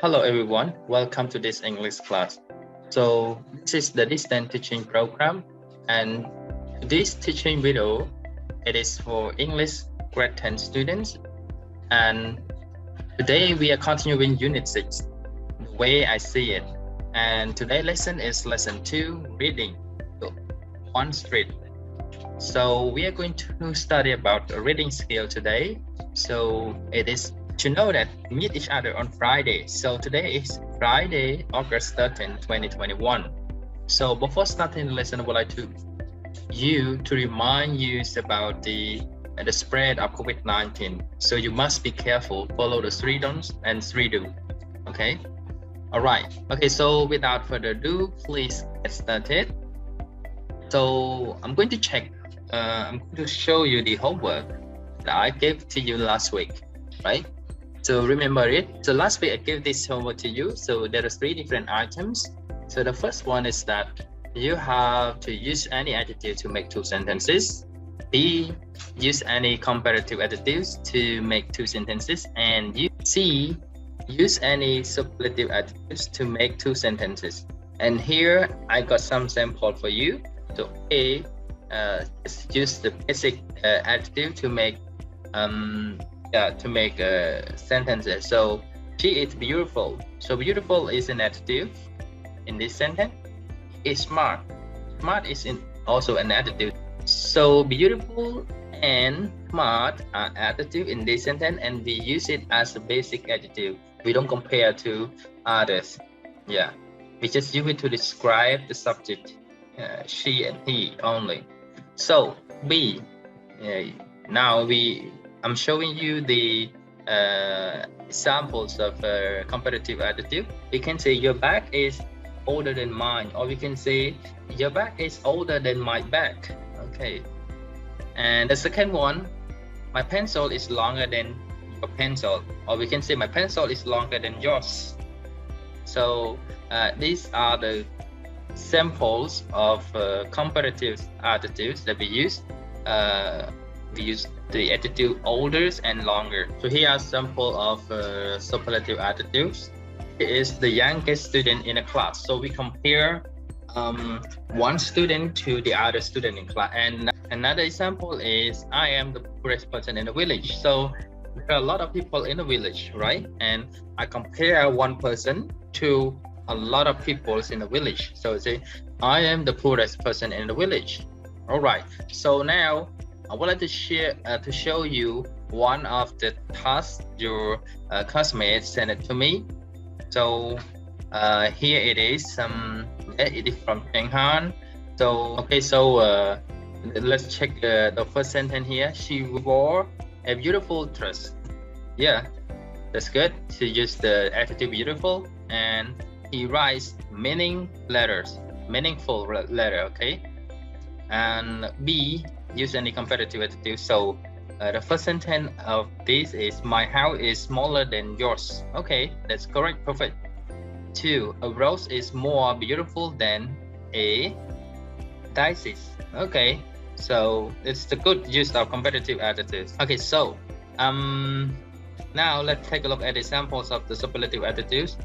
Hello everyone, welcome to this English class. So this is the distance teaching program, and this teaching video, it is for English grade 10 students, and today we are continuing unit 6, the way I see it. And today's lesson is lesson 2, reading, so one street. So we are going to study about a reading skill today. So it is to know that we meet each other on Friday. So today is Friday, August 13, 2021. So before starting the lesson, I would like to remind you about the spread of COVID-19. So you must be careful, follow the 3 don'ts and 3 do. Okay. All right. Okay. So without further ado, please get started. So I'm going to show you the homework that I gave to you last week, right? So remember it. So last week I gave this homework to you. So there are 3 different items. So the first one is that you have to use any adjective to make 2 sentences. B, use any comparative adjectives to make 2 sentences. And C, use any superlative adjectives to make 2 sentences. And here I got some sample for you. So A, use the basic adjective to make sentences. So she is beautiful. So beautiful is an adjective in this sentence. Is smart. Smart is also an adjective. So beautiful and smart are adjective in this sentence, and we use it as a basic adjective. We don't compare to others. Yeah, we just use it to describe the subject, she and he only. So B, now I'm showing you the examples of comparative adjective. We can say your bag is older than mine, or we can say your bag is older than my bag. Okay. And the second one, my pencil is longer than your pencil, or we can say my pencil is longer than yours. So these are the samples of comparative adjectives that we use. We use the adjective older and longer. So here are sample of superlative adjectives. He is the youngest student in a class. So we compare one student to the other student in class. And another example is I am the poorest person in the village. So there are a lot of people in the village, right? And I compare one person to a lot of people in the village. So say I am the poorest person in the village. All right. So now I would like to show you one of the tasks your classmates sent it to me. So here it is. It is from Shanghai. So okay. So let's check the first sentence here. She wore a beautiful dress. Yeah, that's good. She used the adjective beautiful, and he writes meaningful letter. Okay. And B, use any comparative adjective. So the first sentence of this is my house is smaller than yours. Okay, that's correct. Perfect. 2, a rose is more beautiful than a daisy. Okay, so it's the good use of comparative adjectives. Okay, so now let's take a look at examples of the superlative adjectives.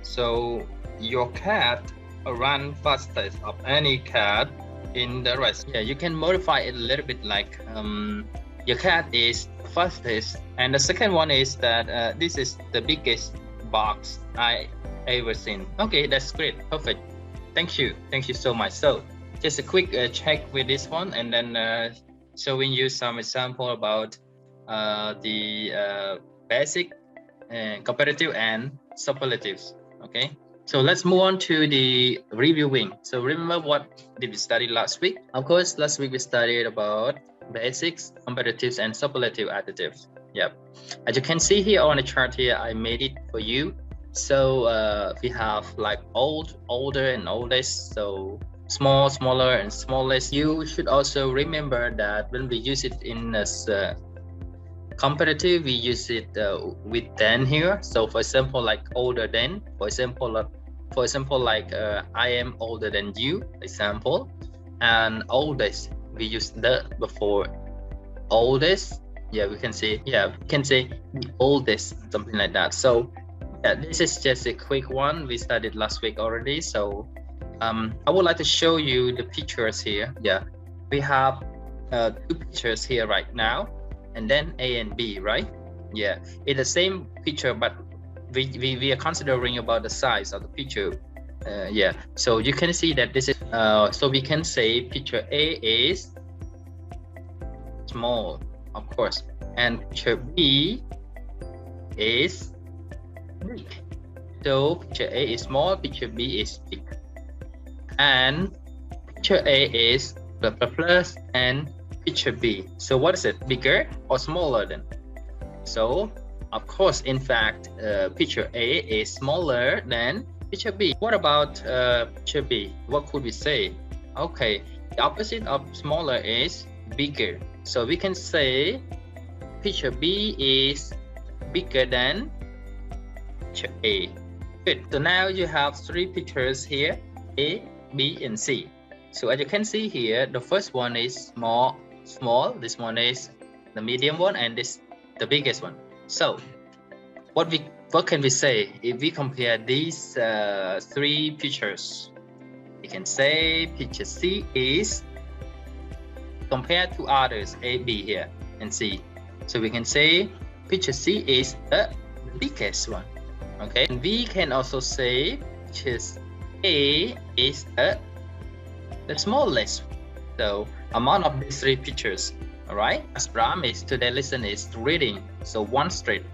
So your cat runs fastest of any cat in the rest. Yeah, you can modify it a little bit, like your cat is fastest, and the second one is that this is the biggest box I ever seen. Okay, that's great. Perfect. Thank you so much. So just a quick check with this one, and then showing you some example about the basic comparative and superlatives. Okay, so let's move on to the reviewing. So remember what did we study last week? Of course, last week we studied about basics, comparatives, and superlative adjectives. Yep. As you can see here on the chart here, I made it for you. So we have like old, older, and oldest. So small, smaller, and smallest. You should also remember that when we use it in as comparative, we use it with than here. So for example, like older than. For example, like I am older than you. Example, and oldest, we use the before oldest. Yeah, we can say the oldest, something like that. So Yeah, this is just a quick one. We studied last week already. So I would like to show you the pictures here. Yeah, we have two pictures here right now, and then A and B, right? Yeah, it's the same picture, but we are considering about the size of the picture. Yeah, so you can see that this is so we can say picture A is small, of course, and picture B is big. So picture A is small, picture B is big, and picture A is plus and picture B. So what is it, bigger or smaller then? So of course, in fact, picture A is smaller than picture B. What about picture B? What could we say? Okay, the opposite of smaller is bigger. So we can say picture B is bigger than picture A. Good. So now you have three pictures here, A, B, and C. So as you can see here, the first one is small. This one is the medium one, and this the biggest one. So what can we say if we compare these three pictures? We can say picture C is compared to others, A, B here, and C. So we can say picture C is the biggest one. Okay, and we can also say picture A is the smallest. So among of these three pictures, all right, as promised, today's lesson is reading. So one straight.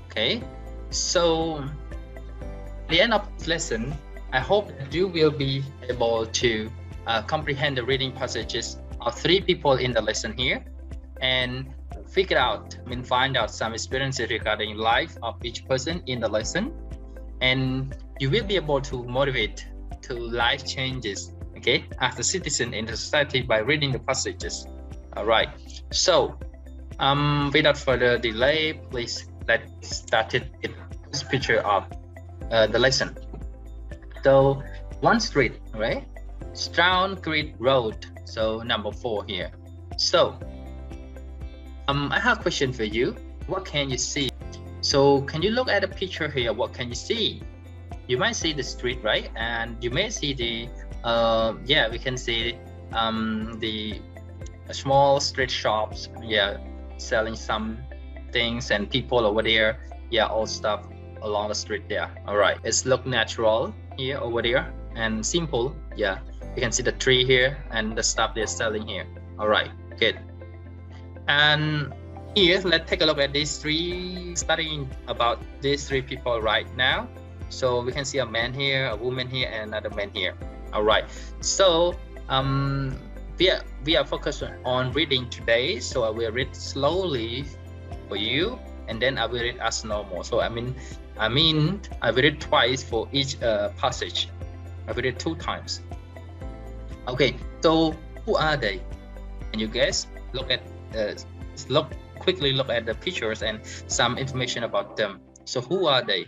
Okay, so at the end of this lesson, I hope that you will be able to comprehend the reading passages of three people in the lesson here, and figure out, find out some experiences regarding life of each person in the lesson, and you will be able to motivate to life changes, okay, as a citizen in the society by reading the passages. All right, so without further delay, please let's start it with this picture of the lesson. So one street, right? Stroud Creek Road. So number 4 here. So I have a question for you. What can you see? So can you look at the picture here? What can you see? You might see the street, right? And you may see the yeah, we can see the small street shops, yeah, selling some things, and people over there, yeah, all stuff along the street there. All right, it's look natural here over there and simple. Yeah, you can see the tree here and the stuff they're selling here. All right, good. And here, let's take a look at these three, studying about these three people right now. So we can see a man here, a woman here, and another man here. All right, so we are focused on reading today, so I will read slowly for you, and then I will read as normal. So I mean I will read twice for each passage. I will read 2 times. Okay, so who are they? Can you guess? Quickly look at the pictures and some information about them. So who are they?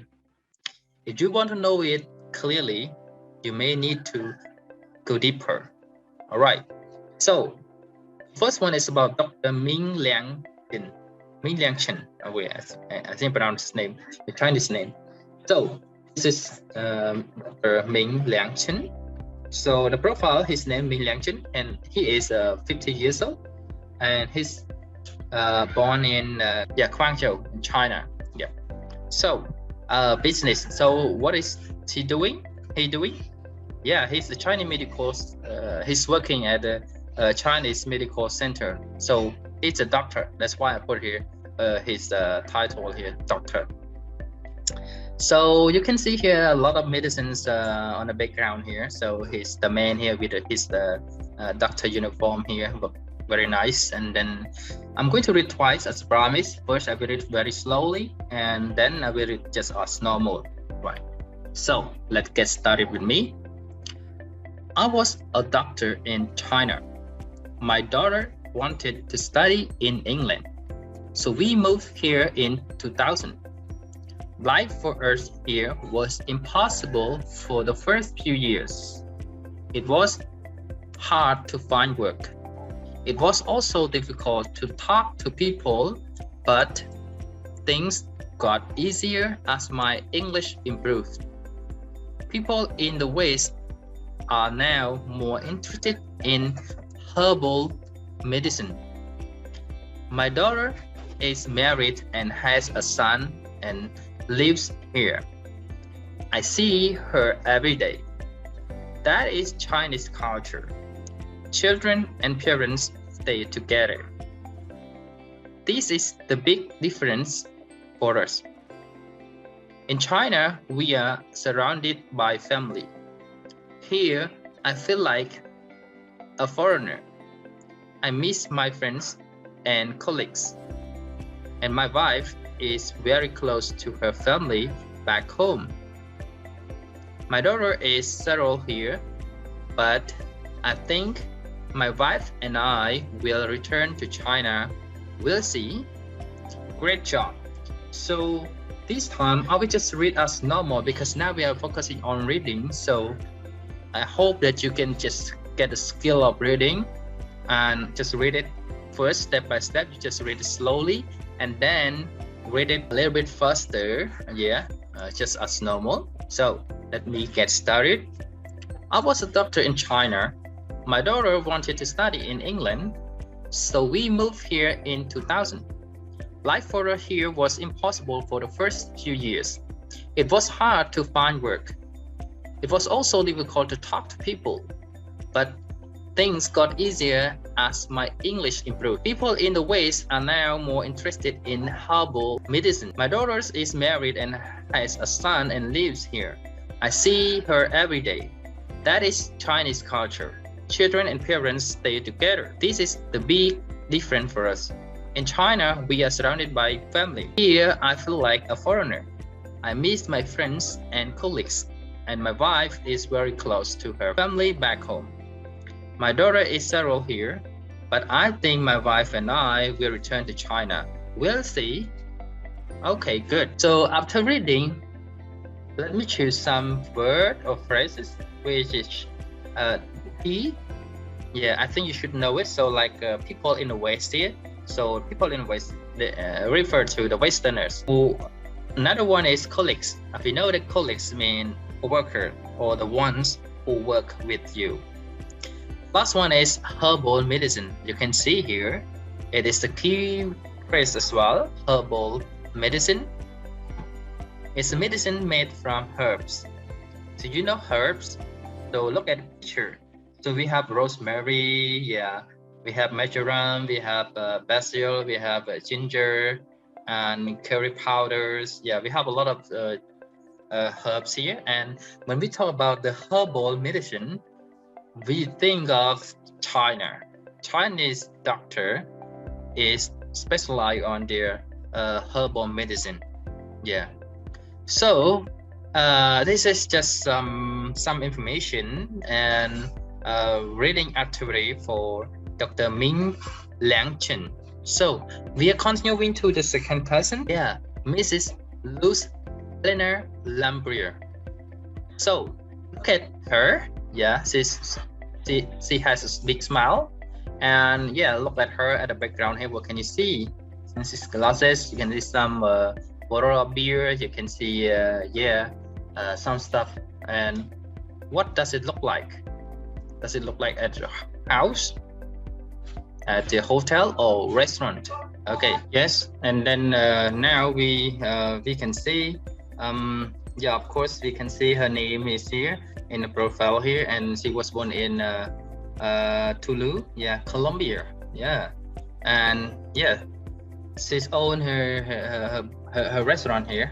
If you want to know it clearly, you may need to go deeper. All right, so first one is about Dr. Minh Liang Chen. I think pronounce his name, the Chinese name. So this is Dr. Minh Liang Chen. So the profile, his name Minh Liang Chen, and he is 50 years old, and he's born in Guangzhou in China. Yeah. So business. So what is he doing? Yeah, he's the Chinese medical. He's working at the Chinese medical center. So he's a doctor. That's why I put here his title here, doctor. So you can see here a lot of medicines on the background here. So he's the man here with his doctor uniform here, look very nice. And then I'm going to read twice as promised. First I will read very slowly, and then I will read just as normal. Right. So let's get started with me. I was a doctor in China. My daughter wanted to study in England, so we moved here in 2000. Life for us here was impossible for the first few years. It was hard to find work. It was also difficult to talk to people, but things got easier as my English improved. People in the West are now more interested in herbal medicine. My daughter is married and has a son and lives here. I see her every day. That is Chinese culture. Children and parents stay together. This is the big difference for us. In China, we are surrounded by family. Here, I feel like a foreigner. I miss my friends and colleagues. And my wife is very close to her family back home. My daughter is settled here, but I think my wife and I will return to China. We'll see. Great job. So this time I will just read as normal because now we are focusing on reading. So I hope that you can just get the skill of reading and just read it first step by step. You just read it slowly and then read it a little bit faster. Just as normal. So let me get started. I was a doctor in China. My daughter wanted to study in England, so we moved here in 2000. Life for her here was impossible for the first few years. It was hard to find work. It was also difficult to talk to people, but things got easier as my English improved. People in the West are now more interested in herbal medicine. My daughter is married and has a son and lives here. I see her every day. That is Chinese culture. Children and parents stay together. This is the big difference for us. In China, we are surrounded by family. Here, I feel like a foreigner. I miss my friends and colleagues, and my wife is very close to her family back home. My daughter is settled here, but I think my wife and I will return to China. We'll see. Okay, good. So after reading, let me choose some word or phrases which is he. Yeah, I think you should know it. So like people in the West here. So people in the West they, refer to the Westerners. Another one is colleagues. If you know that colleagues mean worker or the ones who work with you. Last one is herbal medicine. You can see here, it is the key phrase as well, herbal medicine. It's a medicine made from herbs. So you know herbs? So look at the picture. So we have rosemary, we have marjoram, we have basil, we have ginger and curry powders. Yeah, we have a lot of herbs here. And when we talk about the herbal medicine, we think of China. Chinese doctor is specialized on their herbal medicine. Yeah. So this is just some information and reading activity for Dr. Ming Liang Chen. So we are continuing to the second person. Yeah, Mrs. Luz Eleanor Lambrier. So look at her. Yeah, she has a big smile, and yeah, look at her at the background here. What can you see? Since she's glasses, you can see some bottle of beer. You can see some stuff. And what does it look like? Does it look like at your house, at the hotel or restaurant? Okay, yes. And then now we can see of course we can see her name is here in the profile here, and she was born in Toulouse, Colombia. And she's own her restaurant here,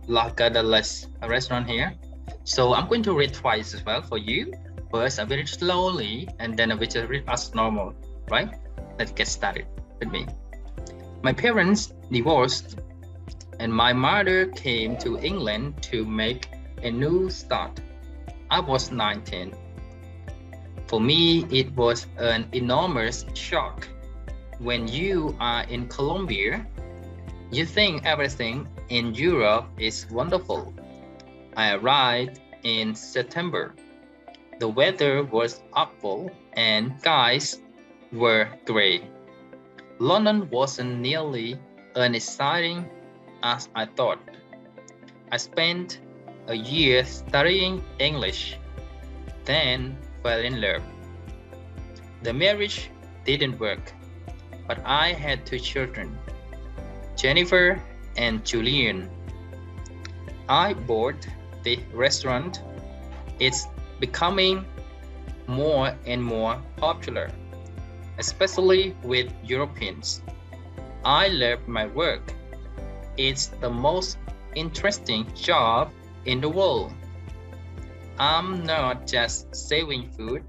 La Cadales restaurant here. So I'm going to read twice as well for you. First I will read slowly and then I will just read as normal, right? Let's get started with me. My parents divorced and my mother came to England to make a new start. I was 19. For me, it was an enormous shock. When you are in Colombia, you think everything in Europe is wonderful. I arrived in September. The weather was awful and skies were gray. London wasn't nearly as exciting as I thought. I spent a year studying English, then fell in love. The marriage didn't work, but I had 2 children, Jennifer and Julian. I bought the restaurant. It's becoming more and more popular, especially with Europeans. I love my work. It's the most interesting job in the world. I'm not just serving food.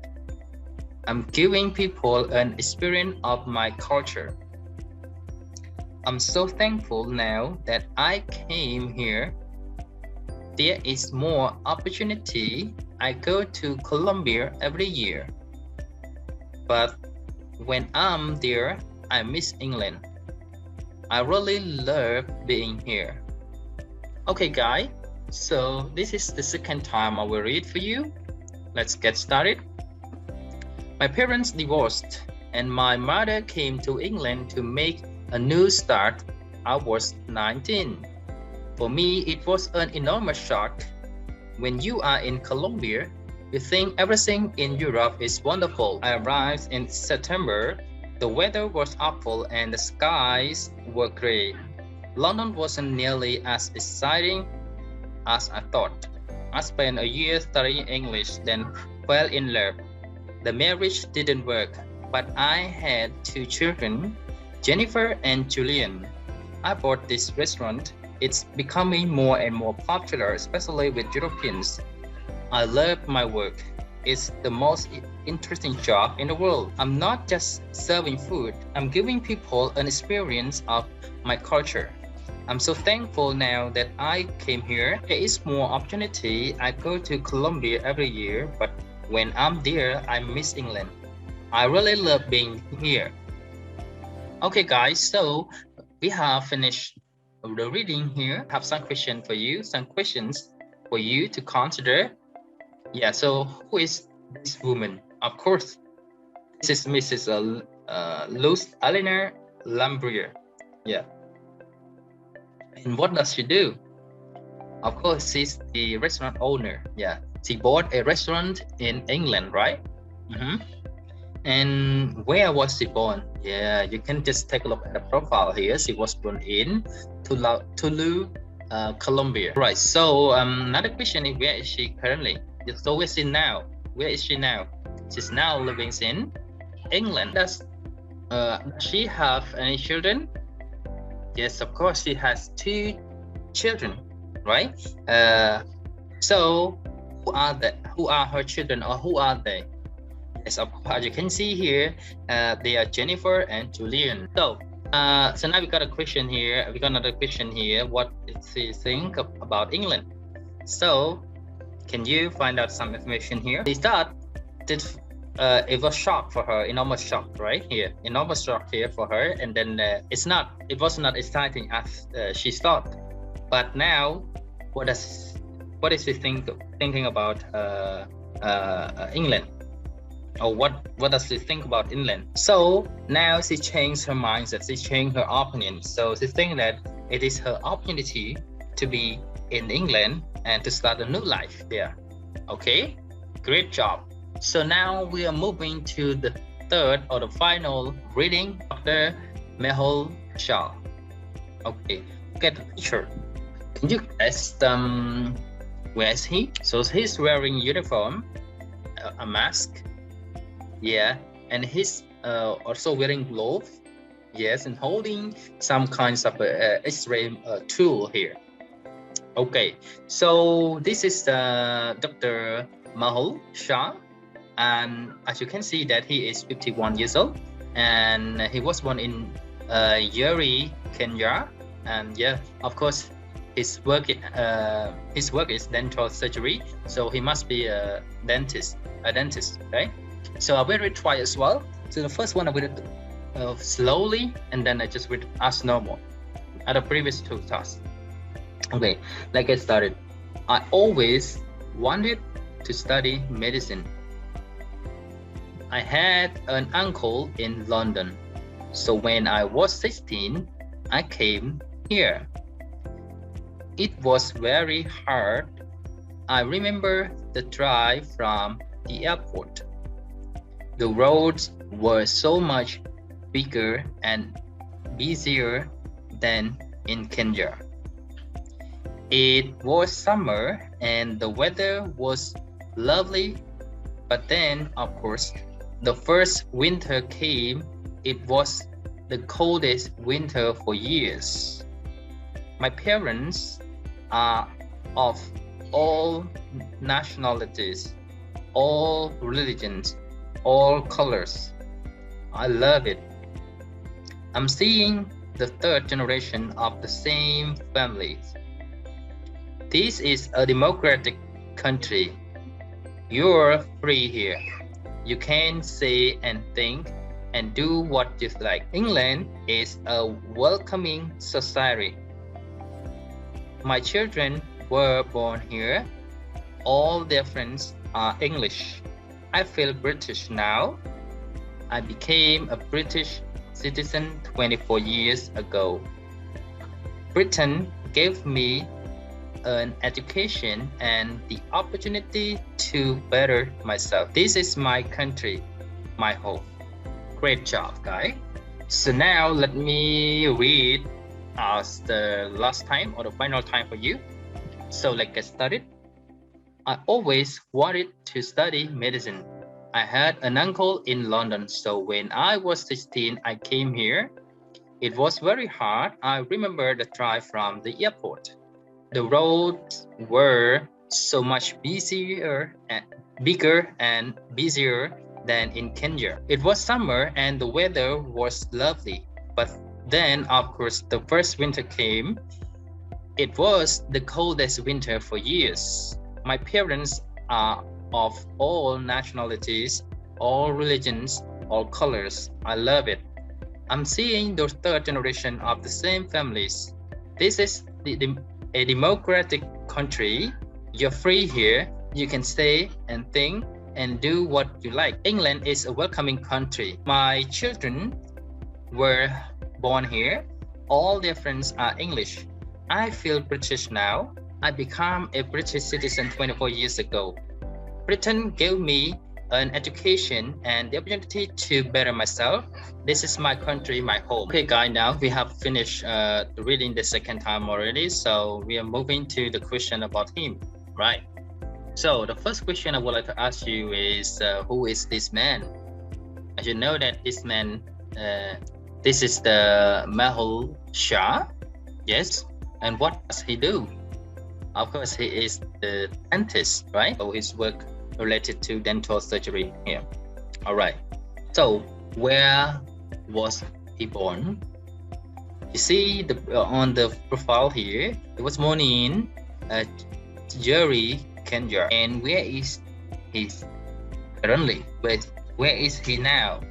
I'm giving people an experience of my culture. I'm so thankful now that I came here. There is more opportunity. I go to Colombia every year. But when I'm there, I miss England. I really love being here. Okay, guys, so this is the second time I will read for you. Let's get started. My parents divorced and my mother came to England to make a new start. I was 19. For me, it was an enormous shock. When you are in Colombia, you think everything in Europe is wonderful. I arrived in September. The weather was awful and the skies were gray. London wasn't nearly as exciting as I thought. I spent a year studying English, then fell in love. The marriage didn't work, but I had 2 children, Jennifer and Julian. I bought this restaurant. It's becoming more and more popular, especially with Europeans. I love my work. It's the most interesting job in the world. I'm not just serving food. I'm giving people an experience of my culture. I'm so thankful now that I came here. There is more opportunity. I go to Colombia every year, but when I'm there, I miss England. I really love being here. Okay, guys, so we have finished the reading here. I have some questions for you to consider. Yeah, so who is this woman? Of course, this is Mrs. Luz Eleanor Lambrier. Yeah. And what does she do? Of course, she's the restaurant owner. Yeah, she bought a restaurant in England, right? And where was she born? Yeah, you can just take a look at the profile here. She was born in Toulouse, Colombia. Right, so another question is, where is she currently? So where is she now? Where is she now? She's now living in England. Does she have any children? Yes, of course, she has 2 children, right? So who are her children, or who are they? Yes, of course, as you can see here, they are Jennifer and Julian. So now we got a question here. We got another question here. What does she think about England? So can you find out some information here? They thought that it was shock for her, enormous shock, right here, enormous shock here for her, and then it was not exciting as she thought. But now, what is she thinking about England? Or what does she think about England? So now she changed her mindset, she changed her opinion. So she thinks that it is her opportunity to be in England and to start a new life there. Okay, great job. So now we are moving to the third or the final reading of the Mehul Shah. Okay, look at the picture. Can you guess where is he? So he's wearing uniform, a mask. Yeah, and he's also wearing gloves. Yes, and holding some kinds of X-ray tool here. Okay, so this is Dr. Mehul Shah, and as you can see that he is 51 years old, and he was born in Yuri, Kenya, and yeah, of course, his work is dental surgery, so he must be a dentist, right? So I will read twice as well. So the first one I will read slowly, and then I just read as normal at the previous 2 tasks. Okay, let's get started. I always wanted to study medicine. I had an uncle in London, so when I was 16, I came here. It was very hard. I remember the drive from the airport. The roads were so much bigger and busier than in Kenya. It was summer and the weather was lovely, but then, of course, the first winter came. It was the coldest winter for years. My parents are of all nationalities, all religions, all colors. I love it. I'm seeing the third generation of the same families. This is a democratic country. You're free here. You can say and think and do what you like. England is a welcoming society. My children were born here. All their friends are English. I feel British now. I became a British citizen 24 years ago. Britain gave me an education and the opportunity to better myself. This is my country, my home. Great job, guys. So now let me read as the last time or the final time for you. So let's get started. I always wanted to study medicine. I had an uncle in London, so when I was 16, I came here. It was very hard. I remember the drive from the airport. The roads were so much bigger and busier than in Kenya. It was summer and the weather was lovely. But then, of course, the first winter came. It was the coldest winter for years. My parents are of all nationalities, all religions, all colors. I love it. I'm seeing the third generation of the same families. This is a democratic country. You're free here. You can say and think and do what you like. England is a welcoming country. My children were born here. All their friends are English. I feel British now. I became a British citizen 24 years ago. Britain gave me an education and the opportunity to better myself. This is my country, my home. Okay, guys, now we have finished reading the second time already, so we are moving to the question about him, right? So the first question I would like to ask you is, who is this man? As you know that this man, this is the Mehul Shah, yes? And what does he do? Of course, he is the dentist, right? So his work related to dental surgery here. All right. So where was he born? You see on the profile here, he was born in Jerry, Kenya. And where is he currently? Where is he now?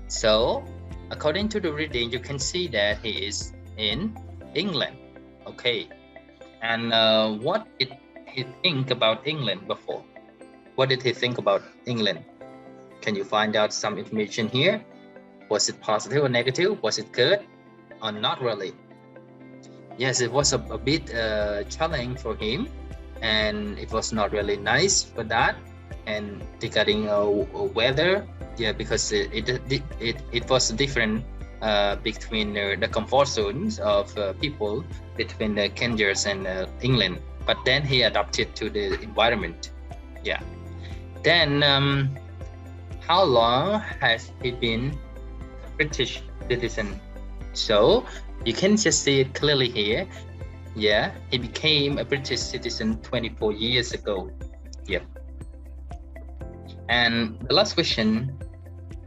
So according to the reading, you can see that he is in England. Okay. And what did he think about England before? What did he think about England? Can you find out some information here? Was it positive or negative? Was it good or not really? Yes, it was a bit challenging for him, and it was not really nice for that. And regarding weather, yeah, because it was different between the comfort zones of people between the Kenya and England. But then he adapted to the environment. Yeah. Then, how long has he been a British citizen? So you can just see it clearly here. Yeah, he became a British citizen 24 years ago. Yeah. And the last question,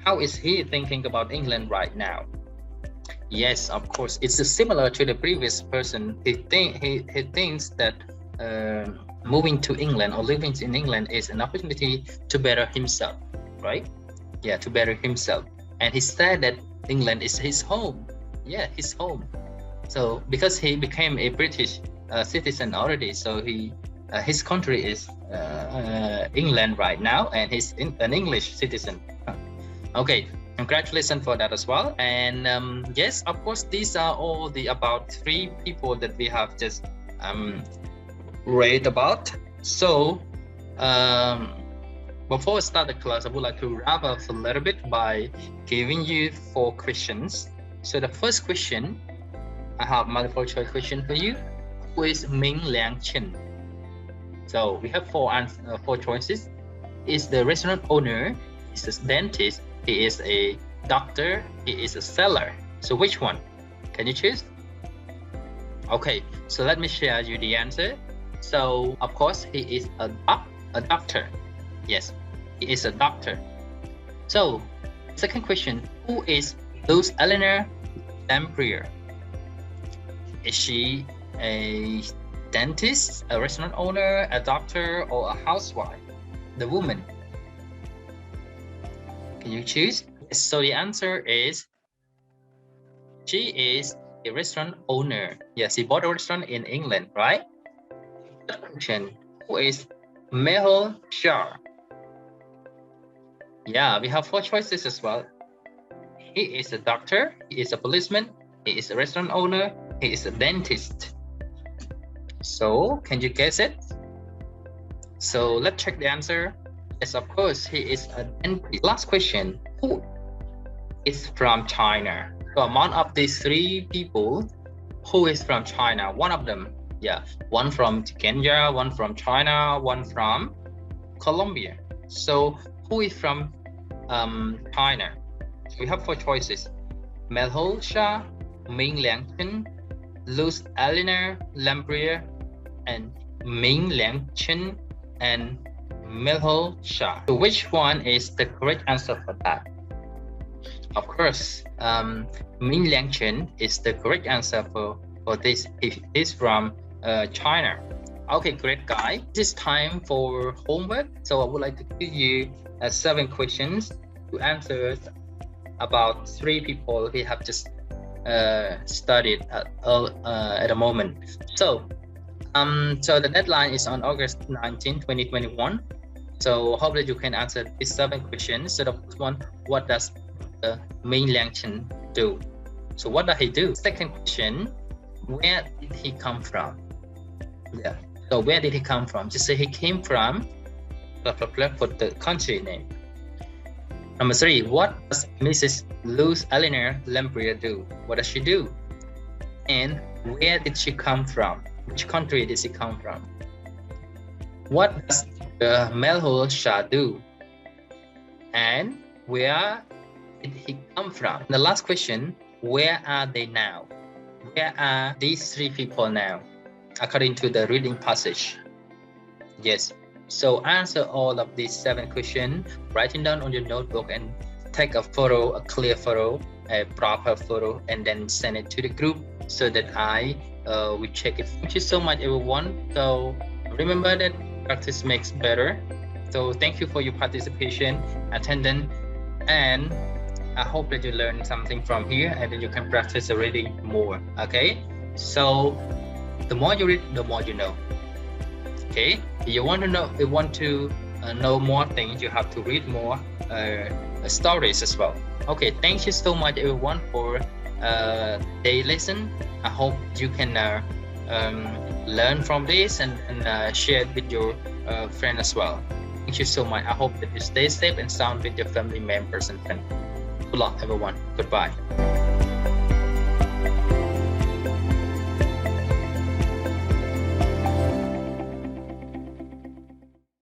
how is he thinking about England right now? Yes, of course, it's similar to the previous person. He thinks that moving to England or living in England is an opportunity to better himself, right? Yeah, to better himself. And he said that England is his home. Yeah, his home. So because he became a British citizen already, so his country is England right now, and he's an English citizen. Okay, congratulations for that as well. And yes, of course, these are all about 3 people that we have just read about. So before we start the class, I would like to wrap up a little bit by giving you 4 questions. So the first question, I have multiple choice question for you. Who is Ming Liang Chen? So we have 4 choices. Is the restaurant owner, is a dentist, he is a doctor, he is a seller. So which one? Can you choose? Okay, so let me share you the answer. So of course he is a doctor. Yes, he is a doctor. So second question, who is Luz Eleanor Lamprier? Is she a dentist, a restaurant owner, a doctor, or a housewife? The woman. Can you choose? So the answer is she is a restaurant owner. Yes, she bought a restaurant in England, right? Third question, who is Mehul Shah? Yeah, we have 4 choices as well. He is a doctor, he is a policeman, he is a restaurant owner, he is a dentist. So, can you guess it? So, let's check the answer. Yes, of course, he is a dentist. Last question, who is from China? So, among of these 3 people, who is from China? One of them, yeah, one from Kenya, one from China, one from Colombia. So, who is from China? We have 4 choices: Mehul Shah, Ming Liang Chen, Luz Eleanor Lamprier, and Ming Liang Chen and Mehul Shah. So which one is the correct answer for that? Of course, Ming Liang Chen is the correct answer for this. He is from China. Okay, great guy. This time for homework. So I would like to give you 7 questions to answer about 3 people we have just studied at the moment. So the deadline is on August 19, 2021. So hope that you can answer these 7 questions. So the first one, what does Ming Liang Chen do? So what does he do? Second question, where did he come from? Yeah. So where did he come from? Just say he came from blah blah blah for the country name. Number 3, what does Mrs. Luz Eleanor Lamprier do? What does she do? And where did she come from? Which country did she come from? What does Mehul Shah do? And where did he come from? The last question, where are they now? Where are these 3 people now? According to the reading passage. Yes. So answer all of these 7 questions, writing down on your notebook and take a photo, a clear photo, a proper photo, and then send it to the group so that I will check it. Thank you so much, everyone. So remember that practice makes better. So thank you for your participation, attendance, and I hope that you learn something from here and then you can practice reading more. Okay? So the more you read, the more you know. Okay, if you want to know more things, you have to read more stories as well. Okay, thank you so much everyone for day lesson. I hope you can learn from this and share it with your friend as well. Thank you so much. I hope that you stay safe and sound with your family members and friends. Good luck everyone. Goodbye.